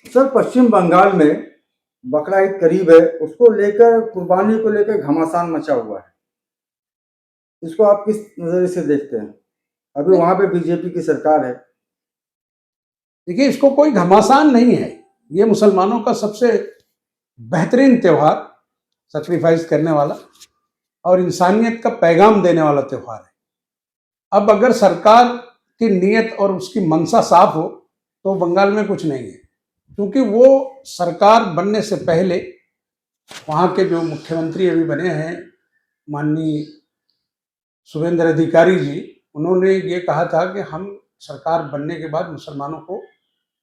Sir, पश्चिम बंगाल में बकरा ईद करीब है, उसको लेकर कुर्बानी को लेकर घमासान मचा हुआ है। इसको आप किस नज़रिए से देखते हैं? अभी वहाँ पे बीजेपी की सरकार है। देखिए, इसको कोई घमासान नहीं है। ये मुसलमानों का सबसे बेहतरीन त्यौहार, सैक्रिफाइस करने वाला और इंसानियत का पैगाम देने वाला त्यौहार है। अब अगर सरकार की नीयत और उसकी मंशा साफ हो तो बंगाल में कुछ नहीं है, क्योंकि वो सरकार बनने से पहले वहाँ के जो मुख्यमंत्री अभी बने हैं, माननीय शुभेंद्र अधिकारी जी, उन्होंने ये कहा था कि हम सरकार बनने के बाद मुसलमानों को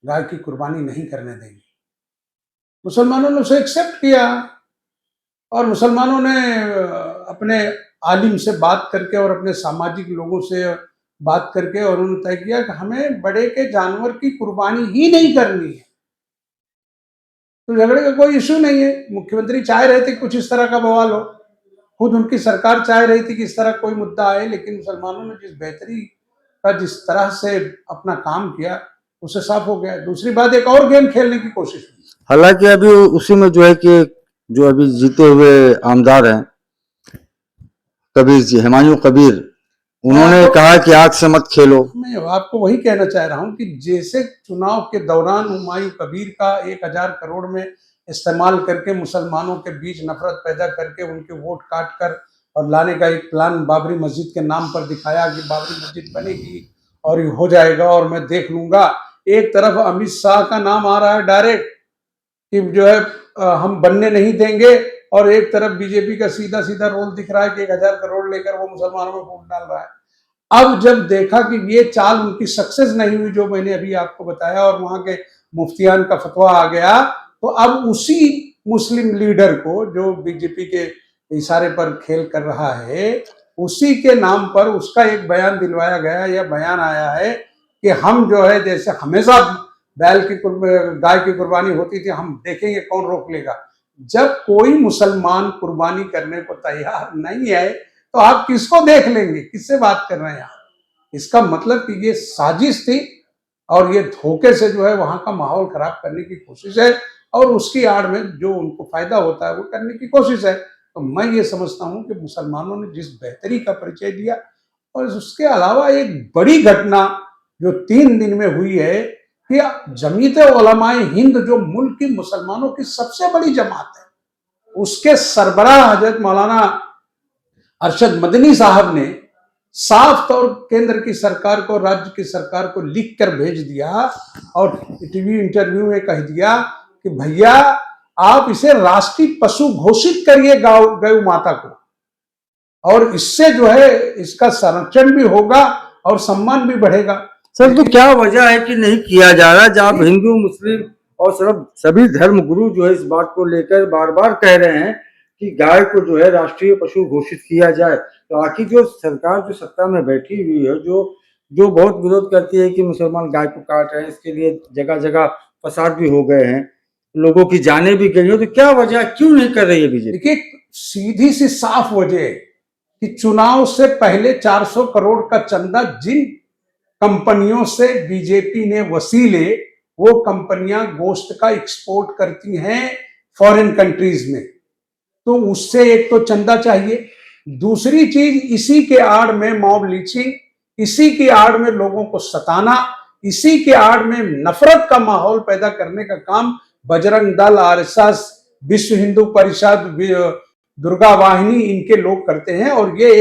गाय की कुर्बानी नहीं करने देंगे। मुसलमानों ने उसे एक्सेप्ट किया और मुसलमानों ने अपने आलिम से बात करके और अपने सामाजिक लोगों से बात करके और उन्होंने तय किया कि हमें बड़े के जानवर की कुर्बानी ही नहीं करनी है। तो झगड़े का कोई इश्यू नहीं है। मुख्यमंत्री चाह रहे थे कुछ इस तरह का बवाल हो, खुद उनकी सरकार चाह रही थी कि इस तरह कोई मुद्दा आए, लेकिन मुसलमानों ने जिस बेहतरी का जिस तरह से अपना काम किया उससे साफ हो गया। दूसरी बात, एक और गेम खेलने की कोशिश हुई। हालांकि अभी उसी में जो है कि जो अभी जीते हुए आमदार हैं कबीर जी, हुमायूं कबीर, उन्होंने कहा कि आग से मत खेलो। मैं आपको वही कहना चाह रहा हूं कि जैसे चुनाव के दौरान हुमायूं कबीर का 1000 करोड़ में इस्तेमाल करके मुसलमानों के बीच नफरत पैदा करके उनके वोट काट कर और लाने का एक प्लान बाबरी मस्जिद के नाम पर दिखाया कि बाबरी मस्जिद बनेगी और ये हो जाएगा और मैं देख लूंगा। एक तरफ अमित शाह का नाम आ रहा है डायरेक्ट कि जो है हम बनने नहीं देंगे, और एक तरफ बीजेपी का सीधा सीधा रोल दिख रहा है कि 1000 करोड़ लेकर वो मुसलमानों में वोट डाल रहा है। अब जब देखा कि ये चाल उनकी सक्सेस नहीं हुई, जो मैंने अभी आपको बताया, और वहां के मुफ्तियान का फतवा आ गया, तो अब उसी मुस्लिम लीडर को जो बीजेपी के इशारे पर खेल कर रहा है, उसी के नाम पर उसका एक बयान दिलवाया गया। यह बयान आया है कि हम जो है, जैसे हमेशा बैल की गाय की कुर्बानी होती थी, हम देखेंगे कौन रोक लेगा। जब कोई मुसलमान कुर्बानी करने को तैयार नहीं है तो आप किसको देख लेंगे, किससे बात कर रहे हैं आप? इसका मतलब कि ये साजिश थी और ये धोखे से जो है वहां का माहौल खराब करने की कोशिश है, और उसकी आड़ में जो उनको फायदा होता है वो करने की कोशिश है। तो मैं ये समझता हूं कि मुसलमानों ने जिस बेहतरी का परिचय दिया, और उसके अलावा एक बड़ी घटना जो 3 दिन में हुई है कि जमीयत उलमाए हिंद, जो मुल्क की मुसलमानों की सबसे बड़ी जमात है, उसके सरबराह हजरत मौलाना अरशद मदनी साहब ने साफ तौर केंद्र की सरकार को, राज्य की सरकार को लिख कर भेज दिया और टीवी इंटरव्यू में कह दिया कि भैया आप इसे राष्ट्रीय पशु घोषित करिए गौ माता को, और इससे जो है इसका संरक्षण भी होगा और सम्मान भी बढ़ेगा। सर, तो क्या वजह है कि नहीं किया जा रहा, जब हिंदू मुस्लिम और सभी धर्म गुरु जो है इस बात को लेकर बार बार कह रहे हैं कि गाय को जो है राष्ट्रीय पशु घोषित किया जाए? तो आखिर जो सरकार जो सत्ता में बैठी हुई है, जो जो बहुत विरोध करती है कि मुसलमान गाय को काट रहे हैं, इसके लिए जगह जगह फसाद भी हो गए हैं, लोगों की जानें भी गई है, तो क्या वजह, क्यों नहीं कर रही है बीजेपी? देखिए, सीधी सी साफ वजह कि चुनाव से पहले 400 करोड़ का चंदा जिन कंपनियों से बीजेपी ने वसीले, वो कंपनियां गोश्त का एक्सपोर्ट करती हैं फॉरेन कंट्रीज में, तो उससे एक तो चंदा चाहिए। दूसरी चीज, इसी के आड़ में मॉब लीचिंग, इसी की आड़ में लोगों को सताना, इसी के आड़ में नफरत का माहौल पैदा करने का काम बजरंग दल, आरएसएस, विश्व हिंदू परिषद, दुर्गा वाहिनी, इनके लोग करते हैं। और ये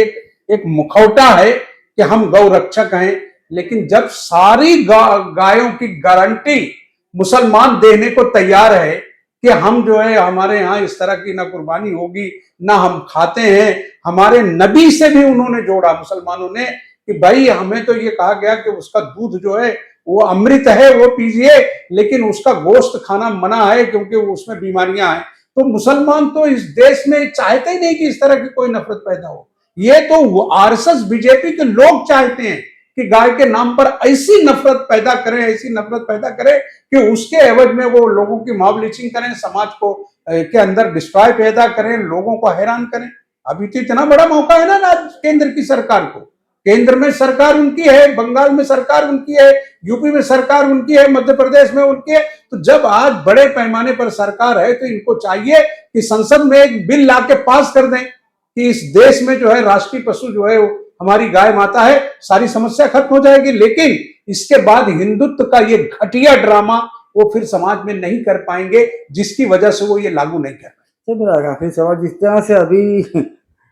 एक मुखौटा है कि हम गौ रक्षक हैं, लेकिन जब सारी गायों की गारंटी मुसलमान देने को तैयार है कि हम जो है, हमारे यहाँ इस तरह की ना कुर्बानी होगी ना हम खाते हैं, हमारे नबी से भी उन्होंने जोड़ा मुसलमानों ने कि भाई हमें तो ये कहा गया कि उसका दूध जो है वो अमृत है, वो पीजिए, लेकिन उसका गोश्त खाना मना है क्योंकि उसमें बीमारियां हैं। तो मुसलमान तो इस देश में चाहते ही नहीं कि इस तरह की कोई नफरत पैदा हो। ये तो आरएसएस बीजेपी के लोग चाहते हैं कि गाय के नाम पर ऐसी नफरत पैदा करें, ऐसी नफरत पैदा करें कि उसके एवज में वो लोगों की मॉब लिंचिंग करें, समाज को के अंदर डिस्ट्रॉय पैदा करें, लोगों को हैरान करें। अभी तो इतना बड़ा मौका है ना केंद्र की सरकार को केंद्र में सरकार उनकी है, बंगाल में सरकार उनकी है, यूपी में सरकार उनकी है, मध्य प्रदेश में उनकी है। तो जब आज बड़े पैमाने पर सरकार है तो इनको चाहिए कि संसद में एक बिल लाके पास कर दें कि इस देश में जो है राष्ट्रीय पशु जो है वो हमारी गाय माता है, सारी समस्या खत्म हो जाएगी। लेकिन इसके बाद हिंदुत्व का ये घटिया ड्रामा वो फिर समाज में नहीं कर पाएंगे, जिसकी वजह से वो ये लागू नहीं कर पाएंगे। तो मेरा आखिरी सवाल, जिस तरह से अभी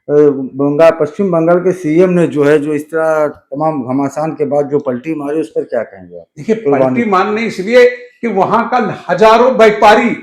पश्चिम बंगाल के सीएम ने जो है जो इस तरह तमाम घमासान के बाद जो पलटी मारी, उस पर क्या कहेंगे आप? देखिए, पलटी मारने इसलिए कि वहां का हजारों व्यापारी,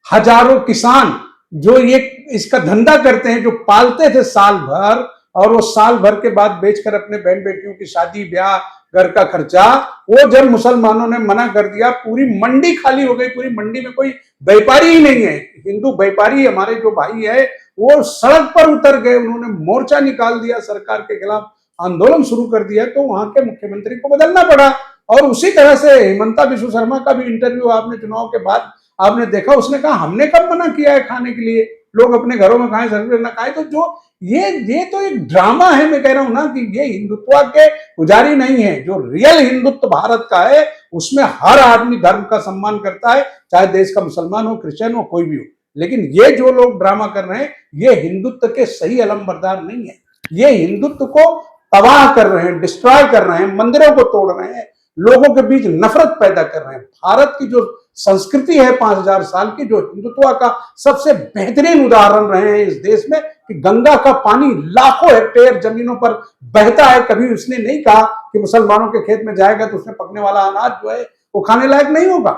हजारों किसान जो ये इसका धंधा करते हैं, जो पालते थे साल भर, और वो साल भर के बाद बेचकर अपने बहन बेटियों की शादी ब्याह घर का खर्चा, वो जब मुसलमानों ने मना कर दिया, पूरी मंडी खाली हो गई। पूरी मंडी में कोई व्यापारी ही नहीं है। हिंदू व्यापारी हमारे जो भाई है वो सड़क पर उतर गए, उन्होंने मोर्चा निकाल दिया, सरकार के खिलाफ आंदोलन शुरू कर दिया। तो वहां के मुख्यमंत्री को बदलना पड़ा। और उसी तरह से हिमंता बिस्व शर्मा का भी इंटरव्यू आपने चुनाव के बाद आपने देखा, उसने कहा हमने कब मना किया है खाने के लिए, लोग अपने घरों में खाएं, सर्वे ना खाएं। तो जो ये तो एक ड्रामा है। मैं कह रहा हूं ना कि ये हिंदुत्व के पुजारी नहीं है। जो रियल हिंदुत्व भारत का है उसमें हर आदमी धर्म का सम्मान करता है, चाहे देश का मुसलमान हो, क्रिश्चियन हो, कोई भी हो। लेकिन ये जो लोग ड्रामा कर रहे हैं ये हिंदुत्व के सही अलमबरदार नहीं है। ये हिंदुत्व को तबाह कर रहे हैं, डिस्ट्रॉय कर रहे हैं, मंदिरों को तोड़ रहे हैं, लोगों के बीच नफरत पैदा कर रहे हैं। भारत की जो संस्कृति है 5000 साल की, जो हिंदुत्व का सबसे बेहतरीन उदाहरण रहे हैं इस देश में, कि गंगा का पानी लाखों हेक्टेयर जमीनों पर बहता है। कभी उसने नहीं कहा कि मुसलमानों के खेत में जाएगा तो उसमें पकने वाला अनाज जो है वो खाने लायक नहीं होगा।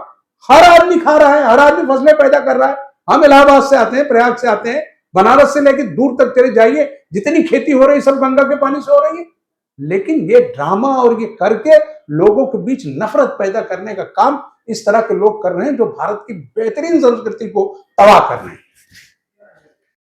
हर आदमी खा रहा है, हर आदमी फसलें पैदा कर रहा है। हम इलाहाबाद से आते हैं, प्रयाग से आते हैं, बनारस से लेकर दूर तक चले जाइए, जितनी खेती हो रही सब गंगा के पानी से हो रही है। लेकिन ये ड्रामा और ये करके लोगों के बीच नफरत पैदा करने का काम इस तरह के लोग कर रहे हैं, जो भारत की बेहतरीन संस्कृति को तबाह कर रहे हैं।